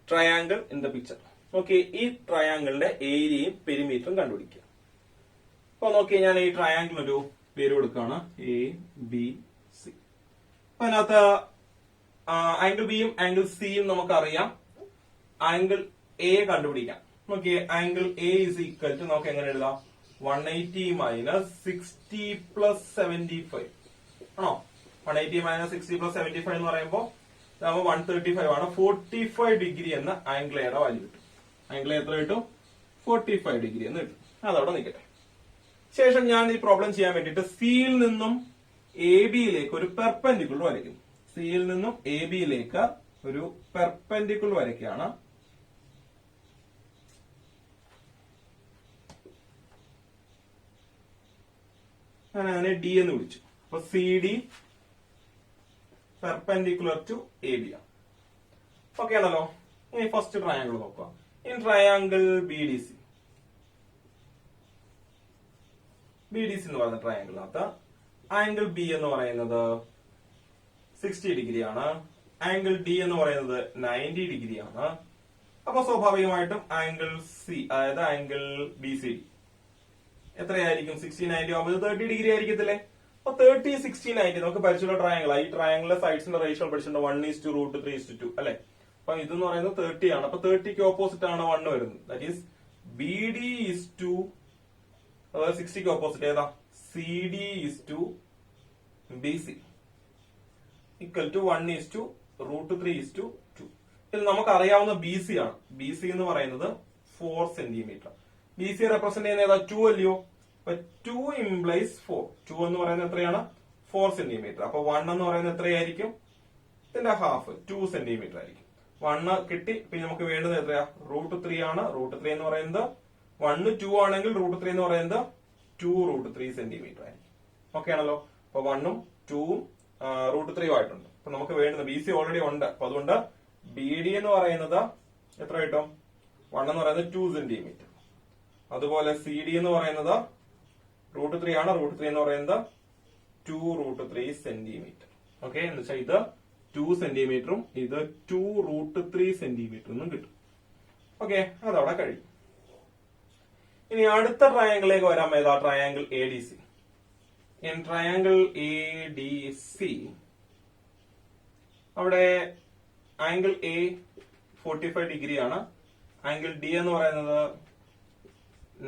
triangle in the picture. Okay, ഈ ട്രയാങ്കിളിന്റെ ഏരിയയും പെരിമീറ്ററും കണ്ടുപിടിക്കുക. അപ്പൊ നോക്കി, ഞാൻ ഈ ട്രയാങ്കിൾ ഒരു പേര് കൊടുക്കുകയാണ്, എ ബി സി. അപ്പൊ അതിനകത്ത് ആംഗിൾ ബിയും ആംഗിൾ സിയും നമുക്കറിയാം. ആംഗിൾ എ കണ്ടുപിടിക്കാം. നോക്കിയേ, angle A is equal to നമുക്ക് എങ്ങനെ എഴുതാം? 180 മൈനസ് 60 പ്ലസ് 75 ആണോ? 180 മൈനസ് 60 പ്ലസ് 75 എന്ന് പറയുമ്പോൾ 135 ആണ്. 45 ഡിഗ്രി എന്ന ആംഗിൾ എയുടെ വാല്യൂ കിട്ടും. ആംഗിൾ എത്ര കിട്ടും? 45 ഡിഗ്രി എന്ന് കിട്ടും. അതവിടെ നിൽക്കട്ടെ. ശേഷം ഞാൻ ഈ പ്രോബ്ലം ചെയ്യാൻ വേണ്ടിയിട്ട് സിയിൽ നിന്നും എ ബിയിലേക്ക് ഒരു പെർപെൻഡിക്കുലർ വരയ്ക്കും. സിയിൽ നിന്നും എ ബിയിലേക്ക് ഒരു പെർപെൻഡിക്കുലർ വരയ്ക്കുകയാണ്. ഞാൻ അതിനെ ഡി എന്ന് വിളിച്ചു. അപ്പൊ C D perpendicular to A B ആണ്. ഓക്കെ ആണല്ലോ. ഇനി ഫസ്റ്റ് ട്രയാങ്കിൾ നോക്കുക. In triangle B D C. B D C എന്ന് പറയുന്ന ട്രയാങ്കിളിനകത്ത് ആംഗിൾ ബി എന്ന് പറയുന്നത് 60 ഡിഗ്രിയാണ്. ആംഗിൾ ഡി എന്ന് പറയുന്നത് 90 ഡിഗ്രിയാണ്. അപ്പൊ സ്വാഭാവികമായിട്ടും ആംഗിൾ സി, അതായത് ആംഗിൾ ബി സി ഡി എത്രയായിരിക്കും? 60 90 ആവുമ്പോൾ 30 ഡിഗ്രി ആയിരിക്കത്തില്ലേ? അപ്പൊ 30 60 90 നമുക്ക് പരിചയമുള്ള ട്രയാങ്കിൾ. ഈ ട്രയാങ്കിളിലെ സൈഡ്സിന്റെ റേഷ്യോ പഠിച്ചിട്ടുണ്ട്. 1:√3:2 അല്ലെ? അപ്പൊ ഇതെന്ന് പറയുന്നത് 30 ആണ്. അപ്പൊ 30ക്ക് ഓപ്പോസിറ്റ് ആണ് 1 വരുന്നത്. That is B D is to, അതായത് 60ക്ക് ഓപ്പോസിറ്റ് ഏതാ? C D is to B C equal to 1:√3:2. ഇതിൽ നമുക്ക് അറിയാവുന്ന ബി സി ആണ്. ബി സി എന്ന് പറയുന്നത് 4 സെന്റിമീറ്റർ. ബി സി റെപ്രസെന്റ് ചെയ്യുന്ന ഏതാ? 2 അല്ലയോ? അപ്പൊ 2 ഇംപ്ലൈസ് 4. 2 എന്ന് പറയുന്നത് എത്രയാണ്? 4 സെന്റിമീറ്റർ. അപ്പൊ 1 എന്ന് പറയുന്നത് എത്രയായിരിക്കും? ഇതിന്റെ ഹാഫ് 2 സെന്റിമീറ്റർ ആയിരിക്കും. 1 കിട്ടി. പിന്നെ നമുക്ക് വേണ്ടത് എത്രയാ? √3 ആണ്. √3 എന്ന് പറയുന്നത് 1 2 ആണെങ്കിൽ √3 എന്ന് പറയുന്നത് 2√3 സെന്റിമീറ്റർ ആയിരിക്കും. ഓക്കെ ആണല്ലോ. അപ്പൊ 1ഉം 2ഉം √3 ആയിട്ടുണ്ട്. അപ്പൊ നമുക്ക് വേണ്ടുന്നത് BC ഓൾറെഡി ഉണ്ട്. അപ്പൊ അതുകൊണ്ട് BD എന്ന് പറയുന്നത് എത്ര കിട്ടും? 1 എന്ന് പറയുന്നത് 2 സെന്റിമീറ്റർ. അതുപോലെ CD എന്ന് പറയുന്നത് √3 ആണ്. √3 എന്ന് പറയുന്നത് 2√3 സെന്റിമീറ്റർ. ഓക്കെ, എന്ന് വെച്ചാൽ ഇത് 2 സെന്റിമീറ്ററും ഇത് 2√3 സെന്റിമീറ്ററും കിട്ടും. ഓക്കെ, അതവിടെ കഴിയും. ഇനി അടുത്ത ട്രയാങ്കിളിലേക്ക് വരാം. ഏതാ? Triangle ADC. In triangle ADC അവിടെ ആംഗിൾ A 45 ഡിഗ്രി ആണ്. ആംഗിൾ D എന്ന് പറയുന്നത്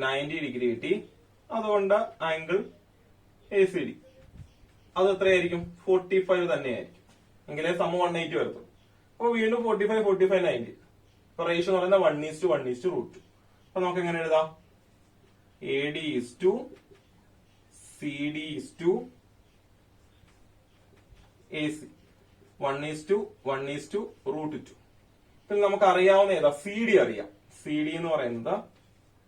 90 ഡിഗ്രി കിട്ടി. അതുകൊണ്ട് ആംഗിൾ ACD അത് എത്രയായിരിക്കും? 45 തന്നെയായിരിക്കും. എങ്കിലേ സമം 180 വരത്തുള്ളൂ. അപ്പൊ വീണ്ടും 45 45 90. അപ്പൊ റേഷ്യോ എന്ന് പറയുന്നത് 1:1:√2. അപ്പൊ നമുക്ക് എങ്ങനെ എഴുതാം? AD is to CD is to AC 1:1:√2. പിന്നെ നമുക്ക് അറിയാവുന്ന ഏതാ? CD അറിയാം. CD എന്ന് പറയുന്നത്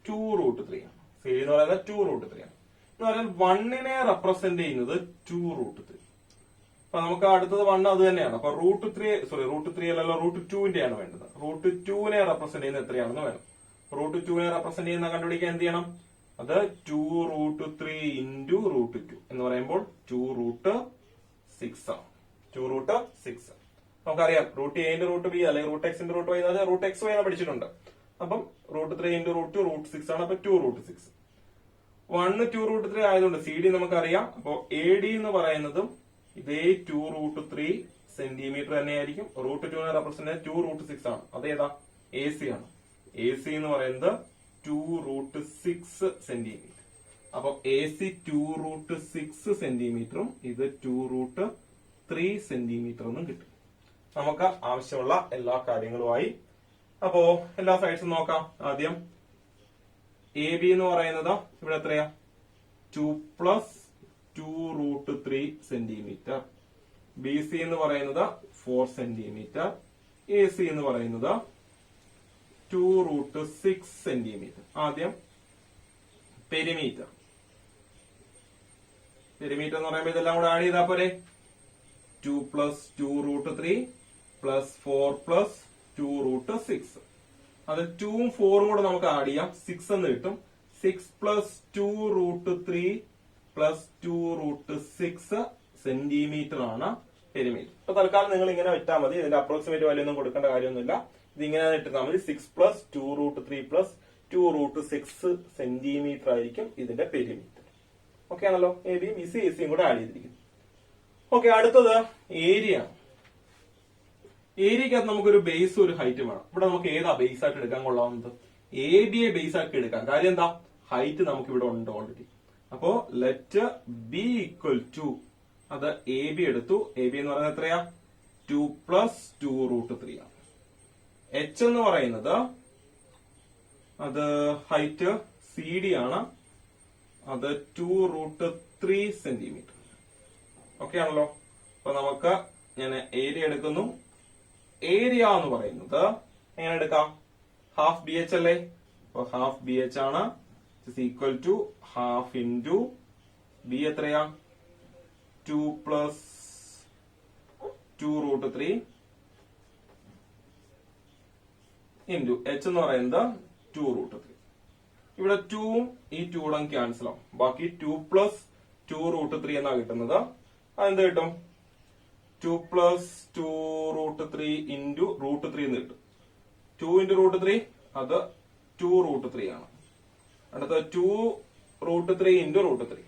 2√3 ആണ്. CD എന്ന് പറയുന്നത് 2√3 ആണ്. എന്ന് പറഞ്ഞാൽ 1നെ റെപ്രസെന്റ് ചെയ്യുന്നത് 2√3. അപ്പൊ നമുക്ക് അടുത്തത് 1 അത് തന്നെയാണ്. അപ്പൊ √3 അല്ലല്ലോ, √2ന്റെ ആണ് വേണ്ടത്. √2നെ റെപ്രസെന്റ് ചെയ്യുന്നത് എത്രയാണെന്ന് വേണം. √2നെ റെപ്രസെന്റ് ചെയ്യുന്ന കണ്ടുപിടിക്കാൻ എന്ത് ചെയ്യണം? അത് 2√3 into √2 എന്ന് പറയുമ്പോൾ 2√6 ആണ്. 2√6. നമുക്കറിയാം √A into √B അല്ലെങ്കിൽ √x into √y √xy എന്ന് പഠിച്ചിട്ടുണ്ട്. അപ്പം √3 into √2 √6 ആണ്. അപ്പൊ 2√6. 1 2√3 ആയതുകൊണ്ട് CD നമുക്കറിയാം. അപ്പൊ AD എന്ന് പറയുന്നതും ഇതേ 2√3 സെന്റിമീറ്റർ തന്നെയായിരിക്കും. √2നെ റെപ്രസെന്റ് 2√6 ആണ്. അതേതാ? AC ആണ്. AC എന്ന് പറയുന്നത് 2√6 സെന്റിമീറ്റർ. അപ്പൊ AC 2√6 സെന്റിമീറ്ററും ഇത് 2√3 സെന്റിമീറ്റർ എന്നും കിട്ടും. നമുക്ക് ആവശ്യമുള്ള എല്ലാ കാര്യങ്ങളുമായി. അപ്പോ എല്ലാ സൈഡ്സും നോക്കാം. ആദ്യം AB എന്ന് പറയുന്നത് ഇവിടെ എത്രയാ? 2 + 2√3 സെന്റിമീറ്റർ. BC എന്ന് പറയുന്നത് 4 സെന്റിമീറ്റർ. AC എന്ന് പറയുന്നത് 2√6 സെന്റിമീറ്റർ. ആദ്യം പെരിമീറ്റർ. പെരിമീറ്റർ എന്ന് പറയുമ്പോൾ ഇതെല്ലാം കൂടെ ആഡ് ചെയ്താൽ പോരെ? 2 + 2√3 + 4 + 2√6. അത് 2ഉം 4ഉം കൂടെ നമുക്ക് ആഡ് ചെയ്യാം. 6 എന്ന് കിട്ടും. 6 + 2√3 + 2√6 സെന്റിമീറ്റർ ആണ് പെരിമീറ്റർ. അപ്പൊ തൽക്കാലം നിങ്ങൾ ഇങ്ങനെ വെച്ചാൽ മതി. ഇതിന്റെ അപ്രോക്സിമേറ്റ് വാല്യൂ ഒന്നും കൊടുക്കേണ്ട കാര്യമൊന്നുമില്ല. ഇതിങ്ങനെ ഇട്ടാൽ മതി. 6 + 2√3 + 2√6 സെന്റിമീറ്റർ ആയിരിക്കും ഇതിന്റെ പെരിമീറ്റർ. ഓക്കെ ആണല്ലോ. AB BC ACയും കൂടെ ആഡ് ചെയ്തിരിക്കുന്നു. ഓക്കെ, അടുത്തത് ഏരിയ. ഏരിയക്കകത്ത് നമുക്കൊരു ബേസ് ഒരു ഹൈറ്റ് വേണം. ഇവിടെ നമുക്ക് ഏതാ ബേസ് ആയിട്ട് എടുക്കാൻ കൊള്ളാവുന്നത്? ABയെ ബേസ് ആക്കി എടുക്കാം. കാര്യം എന്താ? ഹൈറ്റ് നമുക്ക് ഇവിടെ ഉണ്ട് ഓൾറെഡി. അപ്പോ ലെറ്റ് B = അത് AB എടുത്തു. AB എന്ന് പറയുന്നത് എത്രയാ? 2 + 2√3 ആണ്. H എന്ന് പറയുന്നത് അത് ഹൈറ്റ് CD ആണ്. അത് 2√3 സെന്റിമീറ്റർ. ഓക്കെ ആണല്ലോ. അപ്പൊ നമുക്ക് ഞാൻ ഏരിയ എടുക്കുന്നു. ഏരിയ എന്ന് പറയുന്നത് എങ്ങനെ എടുക്കാം? ഹാഫ് BH അല്ലേ? അപ്പൊ ഹാഫ് BH ആണ്. = ½ into B എത്രയാ? 2 + 2√3 into H എന്ന് പറയുന്നത് 2√3. ഇവിടെ 2ഉം ഈ 2ഉം ക്യാൻസൽ ആവും. ബാക്കി 2 + 2√3 എന്നാ കിട്ടുന്നത്. അതെന്ത് കിട്ടും? 2 + 2√3 into √3 എന്ന് കിട്ടും. 2 into √3 അത് 2√3 ആണ്. അടുത്ത 2√3 into √3.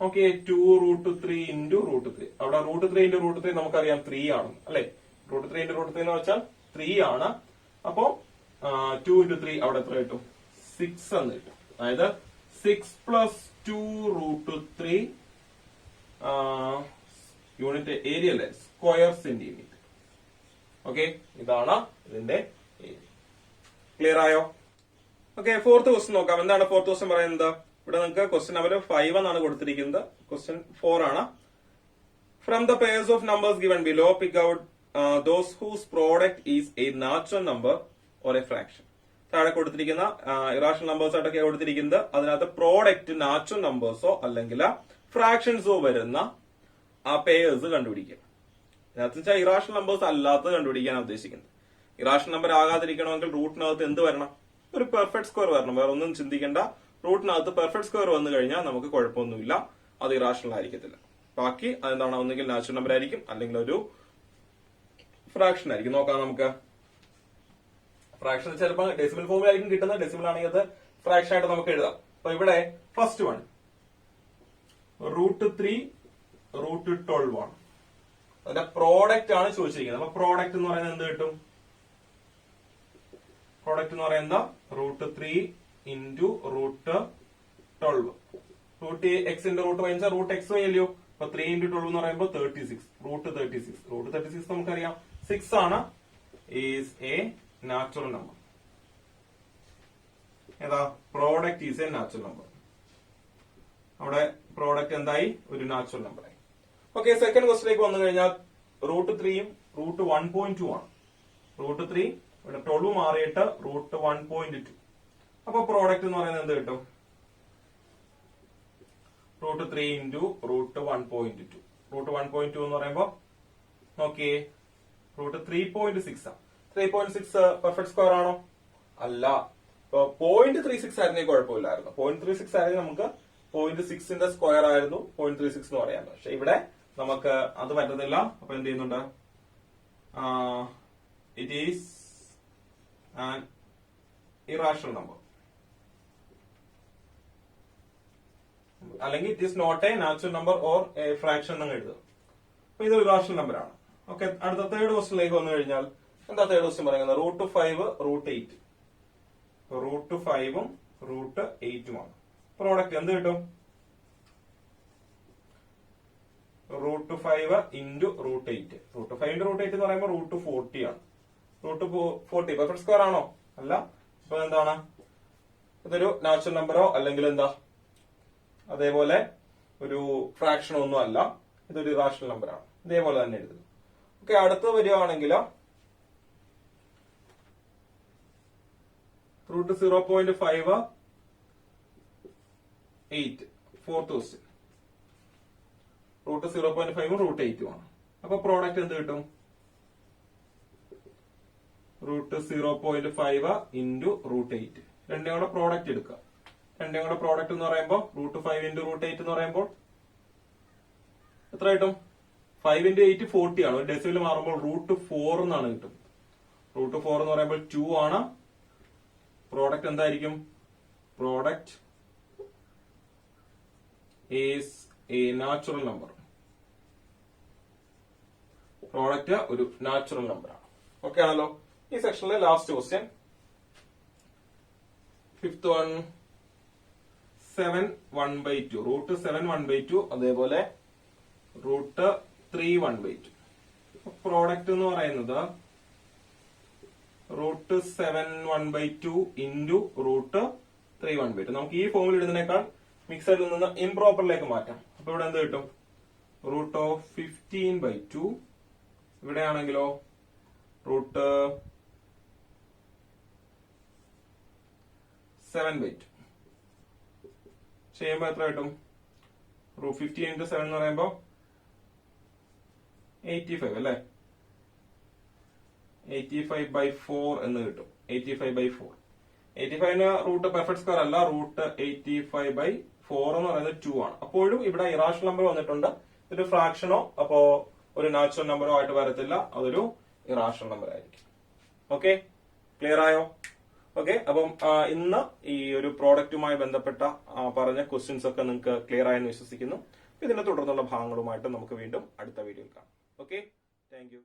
Okay, 2√3 into √3. അവിടെ √3 into √3 നമുക്കറിയാം 3 ആണ് അല്ലെ? √3 into √3 എന്ന് വെച്ചാൽ 3 ആണ്. അപ്പോ 2 into 3 അവിടെ എത്ര കിട്ടും? 6 എന്ന് കിട്ടും. അതായത് 6 + 2√3 യൂണിറ്റ് ഏരിയ അല്ലേ? Square centimetre. ഓക്കെ, ഇതാണ് ഇതിന്റെ ഏരിയ. ക്ലിയർ ആയോ? ഓക്കെ, 4th ക്വസ്റ്റ്യൻ നോക്കാം. എന്താണ് 4th ക്വസ്റ്റ്യൻ പറയുന്നത്? ഇവിടെ നിങ്ങൾക്ക് ക്വസ്റ്റ്യൻ നമ്പർ 5 എന്നാണ് കൊടുത്തിരിക്കുന്നത്. ക്വസ്റ്റ്യൻ 4 ആണ്. From the pairs of numbers given below pick out those whose product is a natural number or a fraction. താഴെ കൊടുത്തിരിക്കുന്ന ഇറാഷണൽ നമ്പേഴ്സ് ആയിട്ടൊക്കെ കൊടുത്തിരിക്കുന്നത്. അതിനകത്ത് പ്രോഡക്റ്റ് നാച്ചുറൽ നമ്പേഴ്സോ അല്ലെങ്കിൽ ഫ്രാക്ഷൻസോ വരുന്ന ആ പേഴ്സ് കണ്ടുപിടിക്കുക. ഇതിനകത്ത് വെച്ചാൽ ഇറാഷണൽ നമ്പേഴ്സ് അല്ലാത്തത് കണ്ടുപിടിക്കാൻ ഉദ്ദേശിക്കുന്നത്. ഇറാഷണൽ നമ്പർ ആകാതിരിക്കണമെങ്കിൽ റൂട്ടിനകത്ത് എന്ത് വരണം? ഒരു പെർഫെക്റ്റ് സ്ക്വയർ വരണം. വേറെ ഒന്നും ചിന്തിക്കേണ്ട. റൂട്ടിനകത്ത് പെർഫെക്റ്റ് സ്ക്വയർ വന്നു കഴിഞ്ഞാൽ നമുക്ക് കുഴപ്പമൊന്നുമില്ല, അത് ഇറാഷണൽ ആയിരിക്കത്തില്ല. ബാക്കി അതെന്താണ്? ഒന്നുകിൽ നാച്ചുറൽ നമ്പർ ആയിരിക്കും, അല്ലെങ്കിൽ ഒരു ഫ്രാക്ഷൻ ആയിരിക്കും. നോക്കാം നമുക്ക്. ഫ്രാക്ഷൻ ചിലപ്പോൾ ഡെസിമൽ ഫോമിലായിരിക്കും കിട്ടുന്നത്. ഡെസിമൽ ആണെങ്കിൽ അത് ഫ്രാക്ഷൻ ആയിട്ട് നമുക്ക് എഴുതാം. അപ്പൊ ഇവിടെ ഫസ്റ്റ് വൺ √3 √12 ആണ്. അതിന്റെ പ്രോഡക്റ്റ് ആണ് ചോദിച്ചിരിക്കുന്നത്. അപ്പൊ പ്രോഡക്റ്റ് എന്ന് പറയുന്നത് എന്ത് കിട്ടും? പ്രോഡക്റ്റ് എന്ന് പറയുന്നത് √3 × √12. √x × √y √xy അല്ലയോ? അപ്പൊ 3 × 12 എന്ന് പറയുമ്പോൾ 36. √36 നമുക്കറിയാം 6 ആണ്. Is a natural number. ഏതാ? Product is a natural number. അവിടെ പ്രോഡക്റ്റ് എന്തായി? ഒരു നാച്ചുറൽ നമ്പർ ആയി. ഓക്കെ, സെക്കൻഡ് ക്വസ്റ്റിലേക്ക് വന്നു കഴിഞ്ഞാൽ √3 ഉം √1.2 ആണ്. √3 ഇവിടെ 12 മാറിയിട്ട് √1.2. അപ്പൊ പ്രോഡക്റ്റ് എന്ന് പറയുന്നത് എന്ത് കിട്ടും? √3 × √1.2. √1.2 എന്ന് പറയുമ്പോ നോക്കിയേ, √3.6 ആണ്. 3.6 പെർഫെക്റ്റ് സ്ക്വയർ ആണോ? അല്ല. ഇപ്പൊ 0.36 ആയിരുന്നെങ്കിൽ കുഴപ്പമില്ലായിരുന്നു. 0.36 ആയിരുന്നെങ്കിൽ നമുക്ക് 0.6ന്റെ സ്ക്വയർ ആയിരുന്നു 0.36 എന്ന് പറയാം. പക്ഷെ ഇവിടെ നമുക്ക് അത് പറ്റുന്നില്ല. അപ്പൊ എന്ത് ചെയ്യുന്നുണ്ട്? It is an irrational number, അല്ലെങ്കിൽ it is not a natural number or a fraction എന്ന് എഴുതുക. അപ്പൊ ഇത് ഇറാഷണൽ നമ്പർ ആണ്. ഓക്കെ, അടുത്ത തേർഡ് ക്വസ്റ്റിലേക്ക് വന്നു കഴിഞ്ഞാൽ എന്താ തേർഡ് ക്വസ്റ്റ്യൻ പറയുന്നത്? √5 √8. √5 ഉം √8 ആണ്. പ്രോഡക്റ്റ് എന്ത് കിട്ടും? √5 × √8. √5 × √8 എന്ന് പറയുമ്പോൾ √40 ആണ്. √40 പെർഫെക്റ്റ് സ്ക്വയർ ആണോ? അല്ല. ഇപ്പൊ എന്താണ്? ഇതൊരു നാച്ചുറൽ നമ്പറോ അല്ലെങ്കിൽ എന്താ അതേപോലെ ഒരു ഫ്രാക്ഷനോ ഒന്നും അല്ല. ഇതൊരു ഇറാഷണൽ നമ്പർ ആണ്. ഇതേപോലെ തന്നെ എഴുതുക. ഓക്കെ, അടുത്ത് വരികയാണെങ്കിൽ √0.58. ഫോർത്ത് ക്വസ്റ്റ്യൻ √0.5 ഉം √8 ആണ്. അപ്പൊ പ്രോഡക്റ്റ് എന്ത് കിട്ടും? √0.5 × √8. രണ്ടും കൂടെ പ്രോഡക്റ്റ് എടുക്കുക. രണ്ടും കൂടെ പ്രോഡക്റ്റ് എന്ന് പറയുമ്പോൾ √5 × √8 എന്ന് പറയുമ്പോൾ എത്ര കിട്ടും? 5 × 8 40 ആണ്. ഒരു ഡെസിമൽ മാറുമ്പോൾ √4 എന്നാണ് കിട്ടും. √4 എന്ന് പറയുമ്പോൾ 2 ആണ്. പ്രോഡക്റ്റ് എന്തായിരിക്കും? Product is a natural number. Product ഒരു നാച്ചുറൽ നമ്പർ ആണ്. ഓക്കെ ആണല്ലോ. ഈ സെക്ഷനിലെ ലാസ്റ്റ് ക്വസ്റ്റ്യൻ ഫിഫ്ത് വൺ 7 1/2. √7 1/2 അതേപോലെ √3 1/2. പ്രോഡക്റ്റ് എന്ന് പറയുന്നത് √7 1/2 × √3 1/2. നമുക്ക് ഈ ഫോമിൽ ഇടുന്നതിനേക്കാൾ മിക്സറിൽ നിന്ന് ഇംപ്രോപ്പറിലേക്ക് മാറ്റാം. അപ്പൊ ഇവിടെ എന്ത് കിട്ടും? √15/2. ഇവിടെയാണെങ്കിലോ √7/2 ചെയ്യുമ്പോ എത്ര കിട്ടും? √15 × 7 എന്ന് പറയുമ്പോ 85 അല്ലെ? 85/4 എന്ന് കിട്ടും. 85/4. 85ന് റൂട്ട് പെർഫെക്റ്റ് സ്ക്വയർ അല്ല. √85/4 എന്ന് പറയുന്നത് 2 ആണ്. അപ്പോഴും ഇവിടെ ഇറാഷണൽ നമ്പർ വന്നിട്ടുണ്ട്. ഇതൊരു ഫ്രാക്ഷനോ അപ്പോ ഒരു നാച്ചുറൽ നമ്പറോ ആയിട്ട് വരത്തില്ല. അതൊരു ഇറാഷണൽ നമ്പർ ആയിരിക്കും. ഓക്കെ, ക്ലിയർ ആയോ? ഓക്കെ, അപ്പം ഇന്ന് ഈ ഒരു പ്രോഡക്റ്റുമായി ബന്ധപ്പെട്ട പറഞ്ഞ ക്വസ്റ്റ്യൻസ് ഒക്കെ നിങ്ങൾക്ക് ക്ലിയർ ആയെന്ന് വിശ്വസിക്കുന്നു. ഇതിന്റെ തുടർന്നുള്ള ഭാഗങ്ങളുമായിട്ട് നമുക്ക് വീണ്ടും അടുത്ത വീഡിയോയിൽ കാണാം. Okay, thank you.